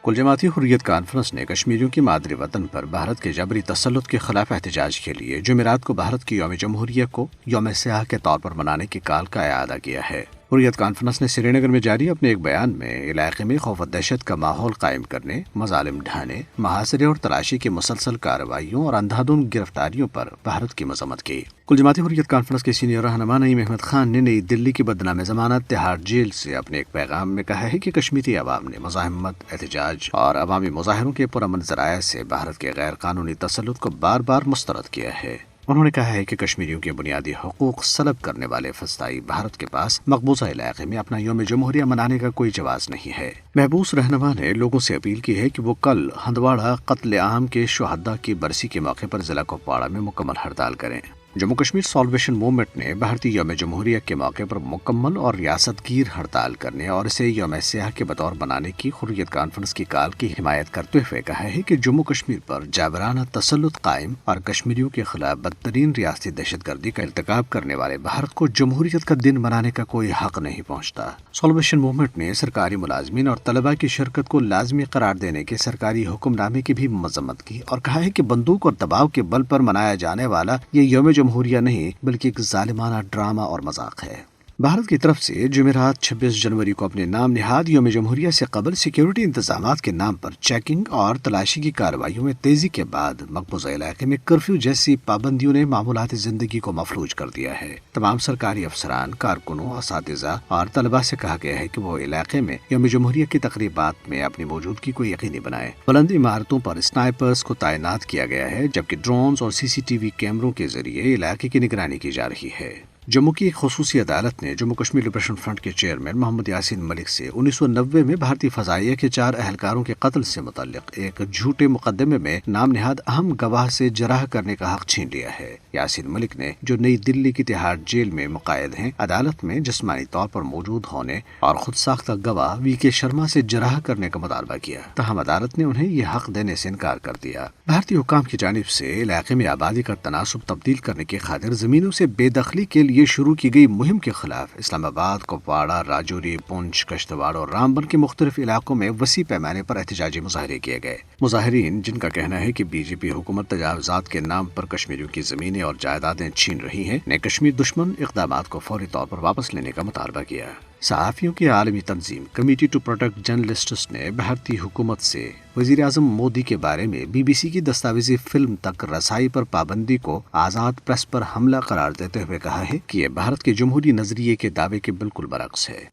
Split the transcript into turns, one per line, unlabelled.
کل جماعتی حریت کانفرنس نے کشمیریوں کی مادری وطن پر بھارت کے جبری تسلط کے خلاف احتجاج کے لیے جمعرات کو بھارت کی یوم جمہوریہ کو یوم سیاہ کے طور پر منانے کی کال کا اعادہ کیا ہے۔ حریت کانفرنس نے سری نگر میں جاری اپنے ایک بیان میں علاقے میں خوف و دہشت کا ماحول قائم کرنے، مظالم ڈھانے، محاصرے اور تلاشی کی مسلسل کارروائیوں اور اندھادھند گرفتاریوں پر بھارت کی مذمت کی۔ کل جماعتی حریت کانفرنس کے سینئر رہنما نعیم احمد خان نے نئی دلی کی بدنام ضمانت تہاڑ جیل سے اپنے ایک پیغام میں کہا ہے کہ کشمیری عوام نے مزاحمت، احتجاج اور عوامی مظاہروں کے پرامن ذرائع سے بھارت کے غیر قانونی تسلط کو بار بار مسترد کیا ہے۔ انہوں نے کہا ہے کہ کشمیریوں کے بنیادی حقوق سلب کرنے والے فسطائی بھارت کے پاس مقبوضہ علاقے میں اپنا یوم جمہوریہ منانے کا کوئی جواز نہیں ہے۔ محبوس رہنما نے لوگوں سے اپیل کی ہے کہ وہ کل ہندواڑہ قتل عام کے شہداء کی برسی کے موقع پر ضلع کپواڑہ میں مکمل ہڑتال کریں۔ جموں کشمیر سالویشن موومنٹ نے بھارتی یوم جمہوریہ کے موقع پر مکمل اور ریاست گیر ہڑتال کرنے اور اسے یوم سیاہ کے بطور بنانے کی حریت کانفرنس کی کال کی حمایت کرتے ہوئے کہا ہے کہ جموں کشمیر پر جابرانہ تسلط قائم اور کشمیریوں کے خلاف بدترین ریاستی دہشت گردی کا ارتکاب کرنے والے بھارت کو جمہوریت کا دن منانے کا کوئی حق نہیں پہنچتا۔ سالویشن موومنٹ نے سرکاری ملازمین اور طلباء کی شرکت کو لازمی قرار دینے کے سرکاری حکم نامے کی بھی مذمت کی اور کہا ہے کہ بندوق اور دباؤ کے بل پر منایا جانے والا یہ یوم جمہوریہ نہیں بلکہ ایک ظالمانہ ڈرامہ اور مذاق ہے۔ بھارت کی طرف سے جمعرات 26 جنوری کو اپنے نام نہاد یوم جمہوریہ سے قبل سیکیورٹی انتظامات کے نام پر چیکنگ اور تلاشی کی کارروائیوں میں تیزی کے بعد مقبوضہ علاقے میں کرفیو جیسی پابندیوں نے معمولات زندگی کو مفلوج کر دیا ہے۔ تمام سرکاری افسران، کارکنوں، اساتذہ اور طلباء سے کہا گیا ہے کہ وہ علاقے میں یوم جمہوریہ کی تقریبات میں اپنی موجودگی کو یقینی بنائیں۔ بلند عمارتوں پر اسنائپرز کو تعینات کیا گیا ہے جبکہ ڈرونز اور CCTV کیمروں کے ذریعے علاقے کی نگرانی کی جا رہی ہے۔ جموں کی ایک خصوصی عدالت نے جموں کشمیر لبریشن فرنٹ کے چیئرمین محمد یاسین ملک سے 1990 میں بھارتی فضائیہ کے 4 اہلکاروں کے قتل سے متعلق ایک جھوٹے مقدمے میں نام نہاد اہم گواہ سے جرح کرنے کا حق چھین لیا ہے۔ یاسین ملک نے، جو نئی دلی کی تہاڑ جیل میں مقید ہیں، عدالت میں جسمانی طور پر موجود ہونے اور خود ساختہ گواہ VK شرما سے جرح کرنے کا مطالبہ کیا، تاہم عدالت نے انہیں یہ حق دینے سے انکار کر دیا۔ بھارتی حکام کی جانب سے علاقے میں آبادی کا تناسب تبدیل کرنے کی خاطر زمینوں سے بے دخلی کے لیے شروع کی گئی مہم کے خلاف اسلام آباد، کپواڑہ، راجوری، پونچھ، کشتواڑ اور رامبن کے مختلف علاقوں میں وسیع پیمانے پر احتجاجی مظاہرے کیے گئے۔ مظاہرین، جن کا کہنا ہے کہ BJP حکومت تجاوزات کے نام پر کشمیریوں کی زمینیں اور جائیدادیں چھین رہی ہیں، نے کشمیر دشمن اقدامات کو فوری طور پر واپس لینے کا مطالبہ کیا۔ صحافیوں کی عالمی تنظیم کمیٹی ٹو پروٹیکٹ جرنلسٹس نے بھارتی حکومت سے وزیر اعظم مودی کے بارے میں BBC کی دستاویزی فلم تک رسائی پر پابندی کو آزاد پریس پر حملہ قرار دیتے ہوئے کہا ہے کہ یہ بھارت کے جمہوری نظریے کے دعوے کے بالکل برعکس ہے۔